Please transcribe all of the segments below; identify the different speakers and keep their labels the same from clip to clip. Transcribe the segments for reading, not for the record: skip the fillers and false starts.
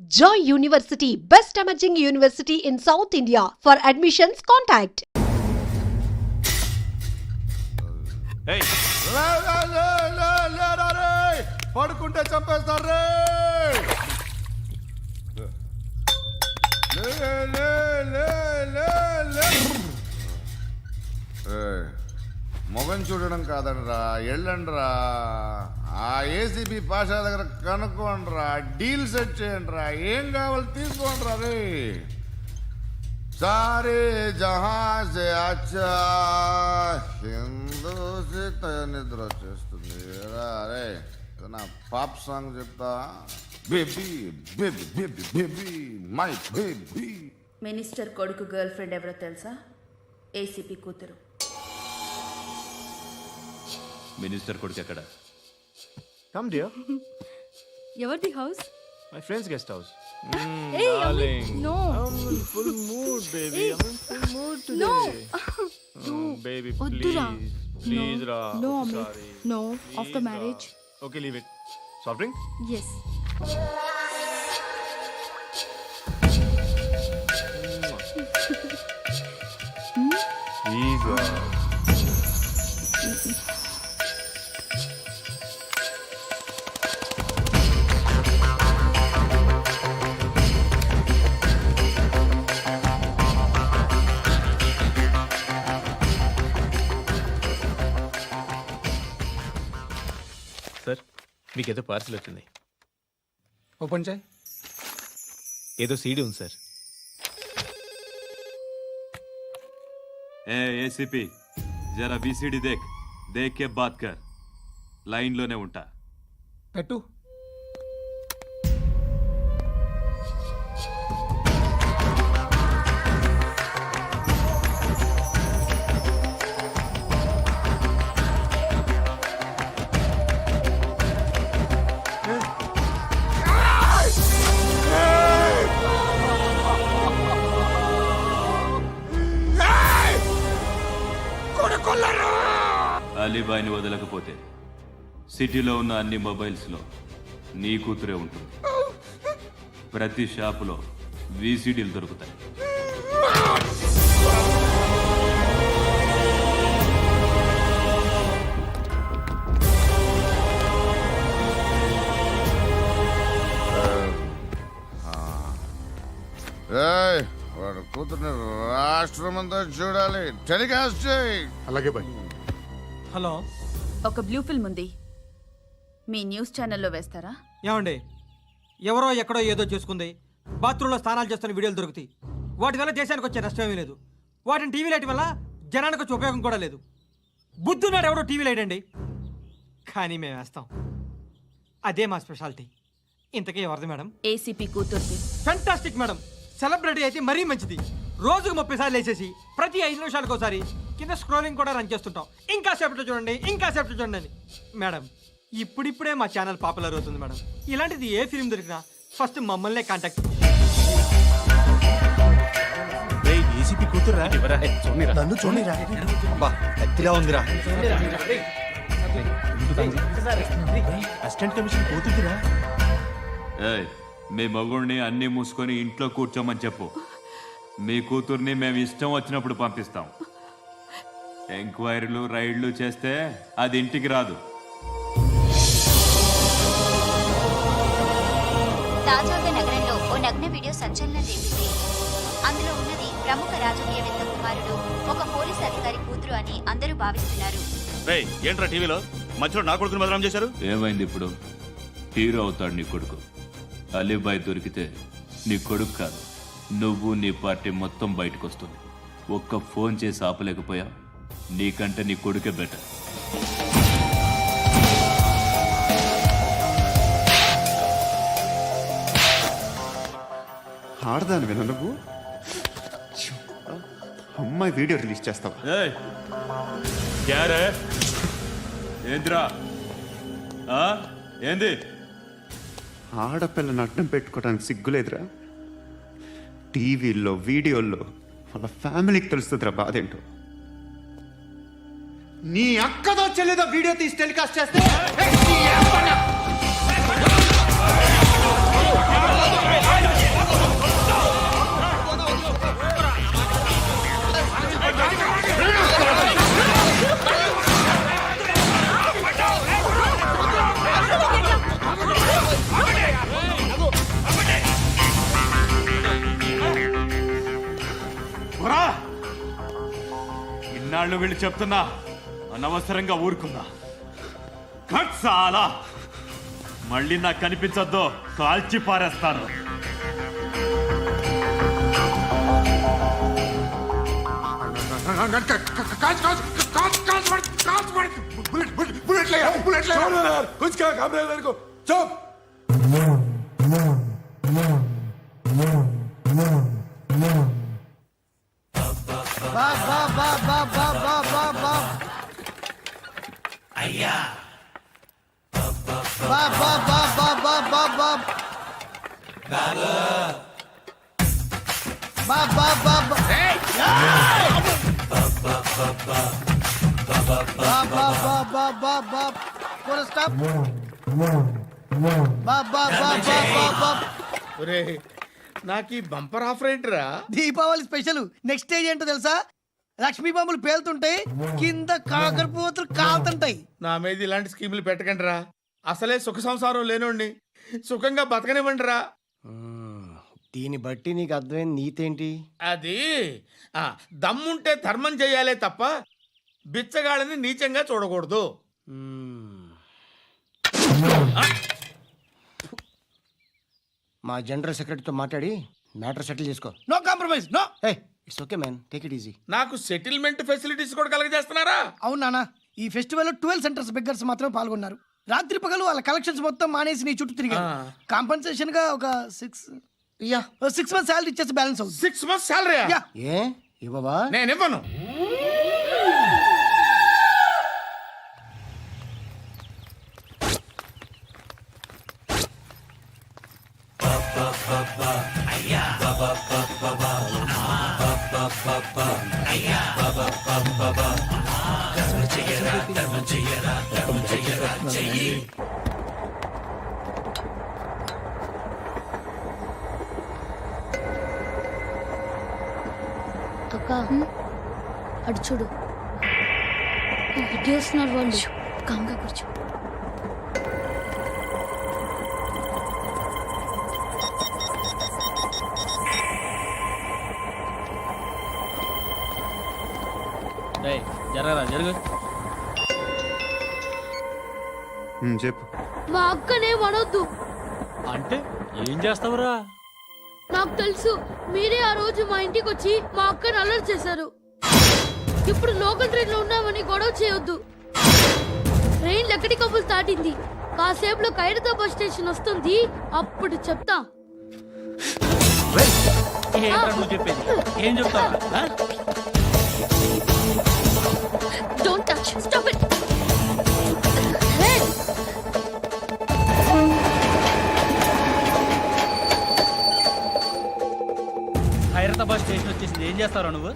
Speaker 1: Joy University, best emerging university in South India. For admissions, contact.
Speaker 2: Hey,
Speaker 3: పడుకుంటే చంపేస్తారు మొగం చూడడం కాదండ్రా, ఎళ్ళండ్రా. ఆ ఏసీబీ పాషా దగ్గర కనుక్కోండ్రా, డీల్ సెట్ చేయండిరా, ఏం కావాలి తీసుకోండిరా. రే సారే జహా సే అచ్చా హిందూ నిద్ర వచ్చేస్తుంది. రే నా పాప్ సాంగ్ చెప్తా. Baby baby baby baby my baby.
Speaker 4: Minister కొడుకు గర్ల్ ఫ్రెండ్ ఎవరో తెలుసా? ఏసీపీ కూతురు.
Speaker 2: మినిస్టర్ కొడుకు ఎక్కడ?
Speaker 5: Come dear.
Speaker 6: ఎవరిది house?
Speaker 5: My friend's guest house.
Speaker 6: Hey,
Speaker 5: Darling.
Speaker 6: no.
Speaker 5: I'm in full mood, baby.
Speaker 6: Hey.
Speaker 5: I'm in full mood today.
Speaker 6: No.
Speaker 5: Baby,
Speaker 6: వద్దురా.
Speaker 5: please. Please,
Speaker 6: No.
Speaker 5: Ra.
Speaker 6: No,
Speaker 5: I'm
Speaker 6: Amit.
Speaker 5: sorry.
Speaker 6: No.
Speaker 5: Please,
Speaker 6: After
Speaker 5: Ra.
Speaker 6: marriage.
Speaker 5: Okay, leave it. Soft drink?
Speaker 6: Yes.
Speaker 5: Please, Ra. Sir, మీకేదో parcel వచ్చింది.
Speaker 7: Open చేయి.
Speaker 5: ఏదో CD ఉంది sir.
Speaker 2: ఏ ACP, జరా VCD దేక్ కే బాత్ కర్. లైన్లోనే ఉంటా.
Speaker 7: పెట్టు.
Speaker 2: అలీబాయిని వదలకపోతే సిటీలో ఉన్న అన్ని మొబైల్స్లో నీ కూతురే ఉంటుంది. ప్రతి షాపులో వీసీడీలు దొరుకుతాయి.
Speaker 3: వాడు కూతుర్ని రాష్ట్రం అంతా చూడాలి. టెలికాస్ట్ చేయి.
Speaker 7: అలాగే బాయ్.
Speaker 8: హలో,
Speaker 4: ఒక బ్లూ ఫిల్మ్ ఉంది, మీ న్యూస్ ఛానల్లో వేస్తారా?
Speaker 8: ఏమండి, ఎవరో ఎక్కడో ఏదో చేసుకుంది, బాత్రూంలో స్నానాలు చేస్తున్న వీడియోలు దొరుకుతాయి. వాటి వల్ల దేశానికి వచ్చే నష్టమేమీ లేదు. వాటిని టీవీ లైట్ వల్ల జనానికి వచ్చే ఉపయోగం కూడా లేదు. బుద్ధున్నాడు ఎవడో టీవీ లైట్ అండి, కానీ మేము వేస్తాం. అదే మా స్పెషాలిటీ. ఇంతకీ ఎవరిది మేడం?
Speaker 4: ఏసీపీ కూతుర్ది.
Speaker 8: Fantastic madam. సెలబ్రిటీ అయితే మరీ మంచిది. రోజుకు 30 సార్లు వేసేసి ప్రతి 5 నిమిషాలకు ఒకసారి కింద స్క్రోలింగ్ కూడా రన్ చేస్తుంటాం. ఇంకా సేపట్లో చూడండి, ఇంకా సేపట్లో చూడండి అని. మేడం, ఇప్పుడిప్పుడే మా ఛానల్ పాపులర్ అవుతుంది మేడం. ఇలాంటిది ఏ ఫిల్మ్ దొరికినా ఫస్ట్ మమ్మల్నే కాంటాక్ట్.
Speaker 5: ఏసీపీ కూతురా?
Speaker 7: నన్ను చూడరా.
Speaker 5: అబ్బా, ఎత్తిగా ఉందిరా. అసిస్టెంట్ కమిషన్ కూతురా?
Speaker 2: ఏయ్, మీ మగుడిని అన్నీ మూసుకొని ఇంట్లో కూర్చోమని చెప్పు. మీ కూతుర్ని మేము ఇష్టం వచ్చినప్పుడు పంపిస్తాం. ఎంక్వైరీలు రైడ్లు చేస్తే అది ఇంటికి రాదు.
Speaker 9: తాజాగా నగరంలో ఓ నగ్న వీడియో సంచలనం రేపింది. అందులో ఉన్నది ప్రముఖ రాజకీయవేత్త కుమారుడు, ఒక పోలీస్ అధికారి కూతురు అని అందరూ భావిస్తున్నారు.
Speaker 2: ఏంట్రా టీవీలో మధ్యలో నా కొడుకుని బదనాం చేశారు? ఏమైంది ఇప్పుడు? హీరో అవుతాడు నీ కొడుకు. అలీబాయ్ దొరికితే నీ కొడుకు కాదు, నువ్వు నీ పార్టీ మొత్తం బయటకు వస్తుంది. ఒక్క ఫోన్ చేసి ఆపలేకపోయా, నీకంటే నీ కొడుకే బెటర్.
Speaker 10: ఆడదాను విన నువ్వు అమ్మాయి వీడియో రిలీజ్ చేస్తావా?
Speaker 2: ఏంద్రా ఏంది?
Speaker 10: ఆడపిల్లని అడ్డం పెట్టుకోవడానికి సిగ్గులేదురా? టీవీల్లో వీడియోల్లో వాళ్ళ ఫ్యామిలీకి తెలుస్తుందిరా బాధేంటో. నీ అక్కదో చెల్లిదో వీడియో తీసి టెలికాస్ట్ చేస్తే
Speaker 2: వాళ్ళు వీళ్ళు చెప్తున్నా అనవసరంగా ఊరుకున్నా. చాలా మళ్ళీ నాకు కనిపించొద్దు, కాల్చి పారేస్తాను.
Speaker 7: నాకు ఈ బంపర్ ఆఫర్ ఏంటిరా?
Speaker 11: దీపావళి స్పెషల్. నెక్స్ట్ స్టేజ్ ఏంటో తెలుసా? లక్ష్మీ బాంబులు పేలుతుంటాయి, కింద కాకరపోతులు కాలుతుంటాయి.
Speaker 7: నా మీద ఇలాంటి స్కీములు పెట్టకండి రా. అసలే సుఖ సంసారం లేనోడిని సుఖంగా బతకనివ్వండి రా.
Speaker 11: దీన్ని బట్టి నీకు అర్థమైన నీతేంటి?
Speaker 7: అది దమ్ముంటే ధర్మం చేయాలే తప్ప బిచ్చగాళ్ళని నీచంగా చూడకూడదు.
Speaker 11: మా జనరల్ సెక్రటరీతో మాట్లాడి మ్యాటర్ సెటిల్ చేసుకో. No compromise, no. It's okay man, take it easy.
Speaker 7: నాకు సెటిల్మెంట్ ఫెసిలిటీస్ కూడా కలగజేస్తున్నారా?
Speaker 11: అవును నాన్న, ఈ ఫెస్టివల్ 12 సెంటర్స్ బెగ్గర్స్ మాత్రమే పాల్గొన్నారు. రాత్రి పగలు వాళ్ళ కలెక్షన్స్ మొత్తం మానేసి నీ చుట్టూ తిరిగారు. కాంపన్సేషన్ గా ఒక 6 మంత్స్ సాలరీ ఇచ్చేసి బ్యాలెన్స్ అవుతుంది.
Speaker 7: 6 months సాలరీ?
Speaker 11: ఏ ఇవ్వవా?
Speaker 7: నేను ఇవ్వను.
Speaker 6: అక్క అటు చూడు, ఇటు వస్తున్నారు వాళ్ళు. కంగా కూర్చో.
Speaker 8: జరగరా జరుగు.
Speaker 10: చెప్పు.
Speaker 6: మా అక్కనే అనొద్దు.
Speaker 8: అంటే ఏం చేస్తావురా?
Speaker 6: నాకు తెలుసు, మీరే ఆ రోజు మా ఇంటికి వచ్చి మా అక్కని అలర్ట్ చేశారు. ఇప్పుడు లోకల్ ట్రైన్ లో ఉన్నామని గొడవ చేయొద్దు. ట్రైన్ లక్కడి కబుల్ దాటింది. కాసేపులో ఖైరతాబాద్ స్టేషన్ వస్తుంది, అప్పుడు చెప్తా.
Speaker 8: ఏం చెప్తావు?
Speaker 6: Don't touch, stop it.
Speaker 8: Khairatabad station వచ్చేసింది, ఏం చేస్తారా నువ్వు?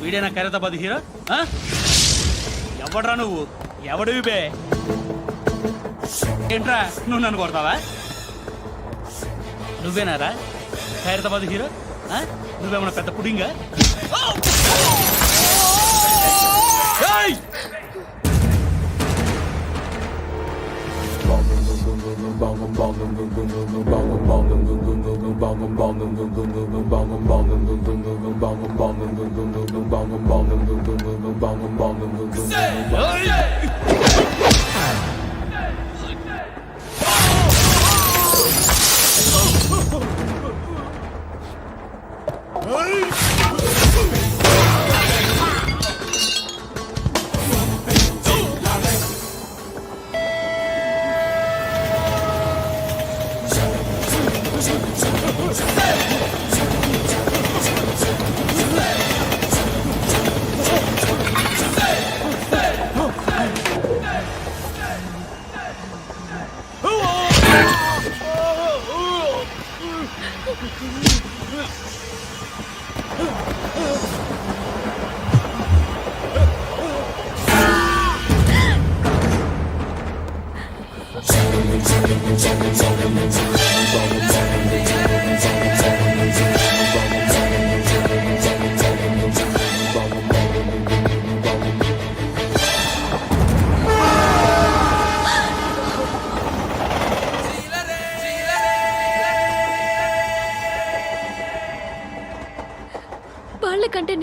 Speaker 8: వీడేనా ఖైరతాబాద్ హీరో? ఎవడ్రా నువ్వు? ఎవడివి బే? ఏంట్రా నువ్వు నన్ను కొడతావా? నువ్వేనారా ఖైరతాబాద్ హీరో? నువ్వేమన్నా పెద్ద పుడింగా?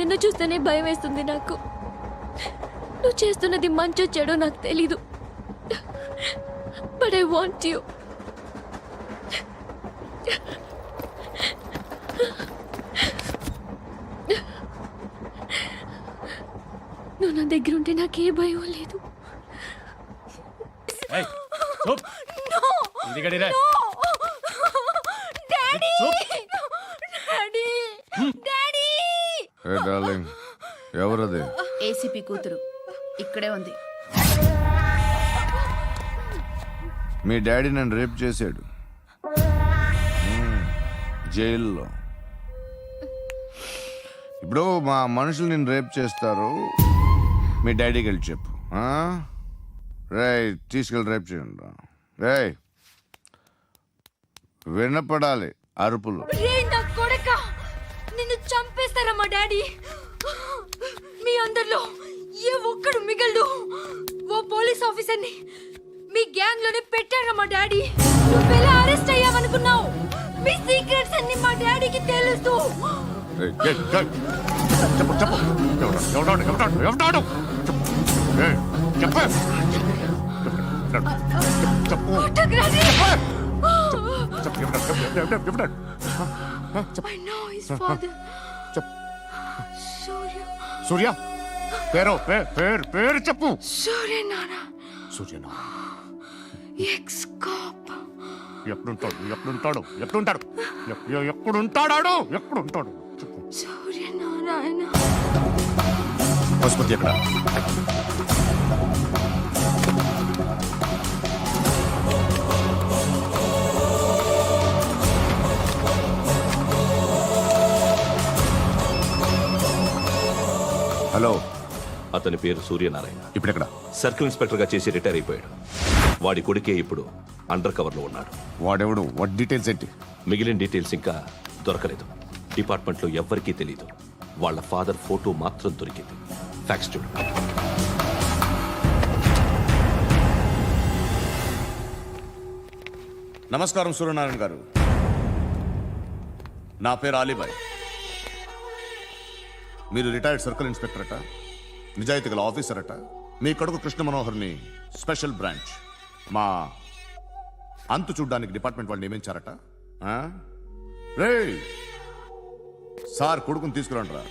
Speaker 6: నిన్ను చూస్తేనే భయం వేస్తుంది నాకు. నువ్వు చేస్తున్నది మంచో చెడో నాకు తెలీదు, బట్ ఐ వాంట్ యూ. నువ్వు నా దగ్గర ఉంటే నాకే భయం లేదు.
Speaker 3: ఏ డార్లింగ్, ఎవరది?
Speaker 4: ఏసీపీ కూతురు ఇక్కడే ఉంది.
Speaker 3: మీ డాడీ నన్ను రేప్ చేశాడు జైల్లో. ఇప్పుడు మా మనుషులు నిన్ను రేప్ చేస్తారు, మీ డాడీకి వెళ్ళి చెప్పు. రే తీసుకెళ్ళి రేప్ చేయండి. రే వినపడాలి అరుపులు.
Speaker 6: నిన్ను చంపేస్తారా మా డాడీ? మీ అందరిలో ఏ ఒక్కడు మిగలడు. ఓ పోలీస్ ఆఫీసర్ని మీ గ్యాంగ్ లోనే పెట్టారా మా డాడీ? నువ్వెలా అరెస్ట్ అయ్యావనుకున్నావు? మీ సీక్రెట్స్ అన్ని మా డాడీకి తెలుసు.
Speaker 3: చెప్పు చెప్పు, ఎవడాడు?
Speaker 6: I know his father.
Speaker 3: సూర్య పేరు చెప్పు.
Speaker 6: సూర్య నాన్న.
Speaker 3: సూర్య
Speaker 6: ఎక్స్ కాప్.
Speaker 3: ఎక్కడుంటాడు?
Speaker 6: సూర్య నారాయణ.
Speaker 3: పశుపతి ఎక్కడ? హలో,
Speaker 12: అతని పేరు సూర్యనారాయణ.
Speaker 3: ఇప్పుడెక్కడ?
Speaker 12: సర్కిల్ ఇన్స్పెక్టర్ గా చేసి రిటైర్ అయిపోయాడు. వాడి కొడుకే ఇప్పుడు అండర్ కవర్ లో ఉన్నాడు.
Speaker 3: వాడెవడు? వాట్ డీటెయిల్స్ ఏంటి?
Speaker 12: మిగిలిన డీటెయిల్స్ ఇంకా దొరకలేదు. డిపార్ట్మెంట్ లో ఎవ్వరికీ తెలియదు. వాళ్ళ ఫాదర్ ఫోటో మాత్రం దొరికింది. ఫ్యాక్స్ చూడు.
Speaker 3: నమస్కారం సూర్యనారాయణ గారు. నా పేరు అలీబాయ్. మీరు రిటైర్డ్ సర్కిల్ ఇన్స్పెక్టర్ అట, నిజాయితీ గల ఆఫీసర్ అట. మీ కొడుకు కృష్ణ మనోహర్ని స్పెషల్ బ్రాంచ్ మా అంతు చూడ్డానికి డిపార్ట్మెంట్ వాళ్ళు నియమించారట. రే సార్ కొడుకుని తీసుకురండి రా.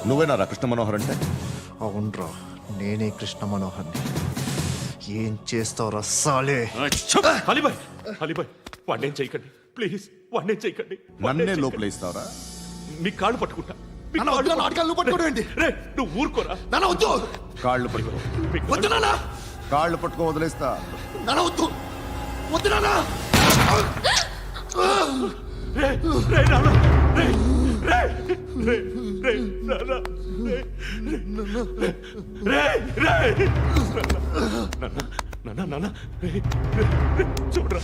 Speaker 3: నువ్వేనా కృష్ణ మనోహర్ అంటే?
Speaker 5: అవునరా, నేనే కృష్ణ మనోహర్ని. ఏం చేస్తావురా సాలే?
Speaker 12: అలీబాయ్ వాడినేం చేయకండి ప్లీజ్, వాడినేం చేయకండి.
Speaker 3: నన్నే లోపల ఇస్తావరా?
Speaker 12: మీ కాళ్ళు పట్టుకుంటా. నువ్వు ఊరుకోరా.
Speaker 3: కాళ్ళు పట్టుకో. కాళ్ళు పట్టుకో వదిలేస్తా.
Speaker 12: చూడరా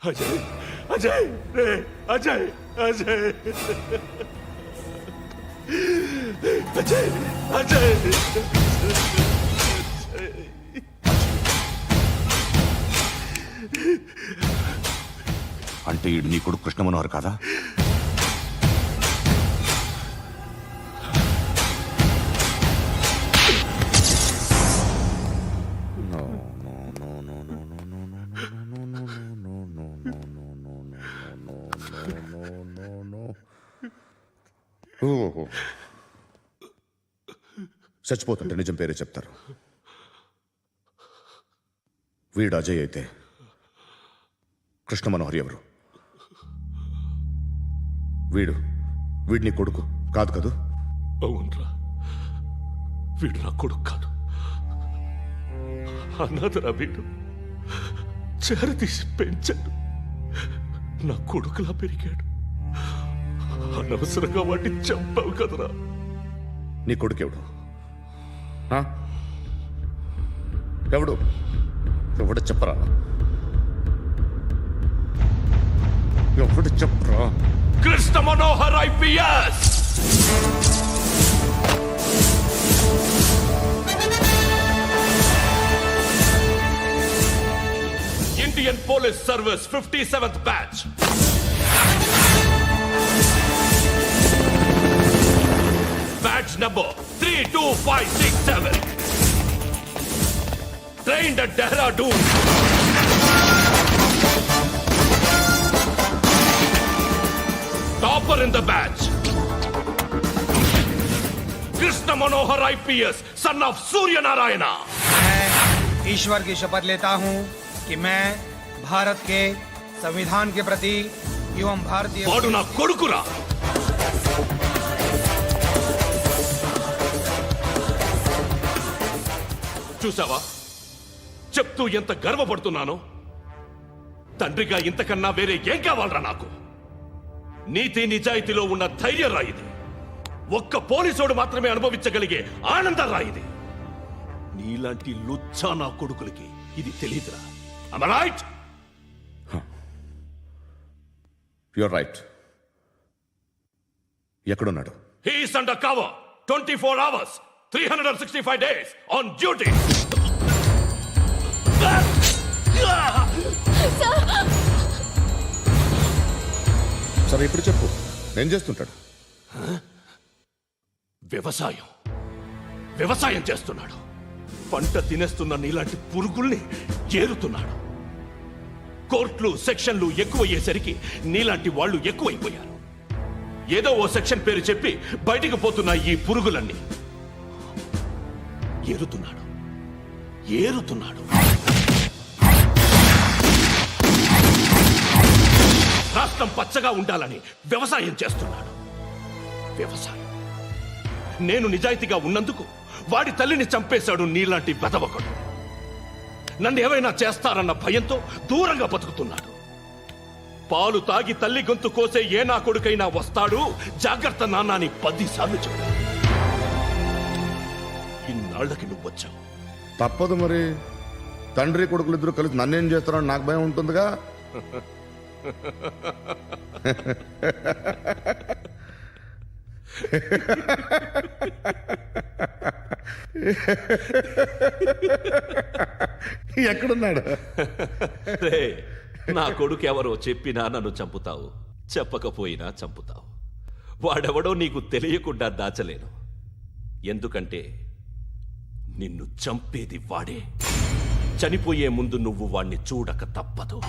Speaker 12: అజయ్ అజయ్ రే అజయ్ అజయ్ అజయ్ అజయ్
Speaker 3: అంటే ఈడు నీ కొడుకు కృష్ణ మనోహర్ కాదా? చచ్చిపోతుంటే నిజం పేరే చెప్తారు. వీడు అజయ్ అయితే కృష్ణ మనోహర్ ఎవరు? వీడిని కొడుకు కాదు కదూ?
Speaker 12: అవునరా, వీడు నా కొడుకు కాదు, అన్నదరా. వీడు చేరతీసి పెంచాడు, నా కొడుకులా పెరిగాడు. అనవసరంగా వాడిని చంపావు కదరా.
Speaker 3: నీ కొడుకెవడు? ఎవడు ఎవడు చెప్పరా ఎవడు చెప్పరా
Speaker 12: Krishna Manohar IPS Indian police service 57th batch batch number 32567 trained at Dehradun. Topper in the batch. Krishna Manohar IPS, son of Surya Narayana.
Speaker 7: मैं ईश्वर की शपथ लेता हूँ कि मैं भारत के संविधान के प्रति एवं भारतीय
Speaker 12: వాడు నా కొడుకురా. చూసావా చెప్తూ ఎంత గర్వపడుతున్నానో. తండ్రిగా ఇంతకన్నా వేరే ఏం కావాలరా నాకు? నీతి నిజాయితీలో ఉన్న ధైర్యం రాయిది. ఒక్క పోలీసోడు మాత్రమే అనుభవించగలిగే ఆనందం రాయిది. నీలాంటి లుచ్చా నా కొడుకులకి ఇది తెలియదురా. Am I right?
Speaker 3: You're right. ఎక్కడున్నాడు?
Speaker 12: He is under cover 24 hours 365 days on duty.
Speaker 3: సరే ఇప్పుడు చెప్పు, ఏం చేస్తుంటాడు?
Speaker 12: వ్యవసాయం చేస్తున్నాడు. పంట తినేస్తున్న నీలాంటి పురుగుల్ని చేరుతున్నాడు. కోర్టులు సెక్షన్లు ఎక్కువయ్యేసరికి నీలాంటి వాళ్ళు ఎక్కువైపోయారు. ఏదో ఓ సెక్షన్ పేరు చెప్పి బయటికి పోతున్న ఈ పురుగులన్నీ ఏరుతున్నాడు. రాష్ట్రం పచ్చగా ఉండాలని వ్యవసాయం చేస్తున్నాడు. నేను నిజాయితీగా ఉన్నందుకు వాడి తల్లిని చంపేశాడు నీలాంటి వెధవకుడు. నన్ను ఏమైనా చేస్తారన్న భయంతో దూరంగా బతుకుతున్నాడు. పాలు తాగి తల్లి గొంతు కోసే ఏ నా కొడుకైనా వస్తాడు, జాగ్రత్త నాన్నని 10 సార్లు చెప్పాడు. ఇన్నాళ్ళకి నువ్వు వచ్చావు.
Speaker 3: తప్పదు మరి. తండ్రి కొడుకులు ఇద్దరు కలిసి నన్నేం చేస్తారని నాకు భయం ఉంటుందిగా. ఎక్కడున్నాడు?
Speaker 12: నా కొడుకు ఎవరో చెప్పినా నన్ను చంపుతావు, చెప్పకపోయినా చంపుతావు. వాడెవడో నీకు తెలియకుండా దాచలేను. ఎందుకంటే నిన్ను చంపేది వాడే. చనిపోయే ముందు నువ్వు వాణ్ణి చూడక తప్పదు.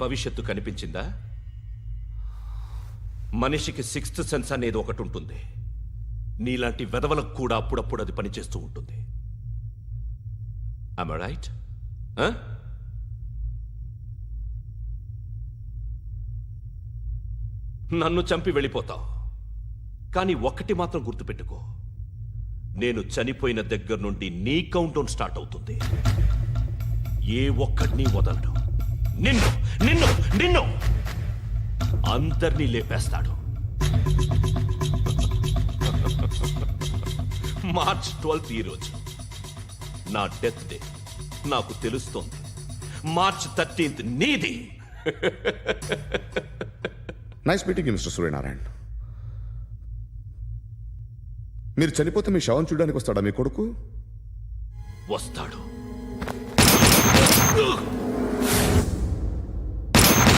Speaker 12: భవిష్యత్తు కనిపించిందా? మనిషికి 6th సెన్స్ అనేది ఒకటి ఉంటుంది. నీలాంటి వెధవలకు కూడా అప్పుడప్పుడు అది పనిచేస్తూ ఉంటుంది. Am I right? నన్ను చంపి వెళ్ళిపోతావు. కానీ ఒక్కటి మాత్రం గుర్తుపెట్టుకో, నేను చనిపోయిన దగ్గర నుండి నీ కౌంటౌన్ స్టార్ట్ అవుతుంది. ఏ ఒక్కడిని వదలడు. నిన్ను నిన్ను నిన్ను అందరినీ లేపేస్తాడు. మార్చ్ 12th ఈ రోజు నా డెత్ డే. నాకు తెలుస్తోంది. మార్చ్ 13th నీది.
Speaker 3: Nice meeting mister Suryanarayana. మీరు చనిపోతే మీ శవం చూడడానికి వస్తాడా మీ కొడుకు?
Speaker 12: వస్తాడు.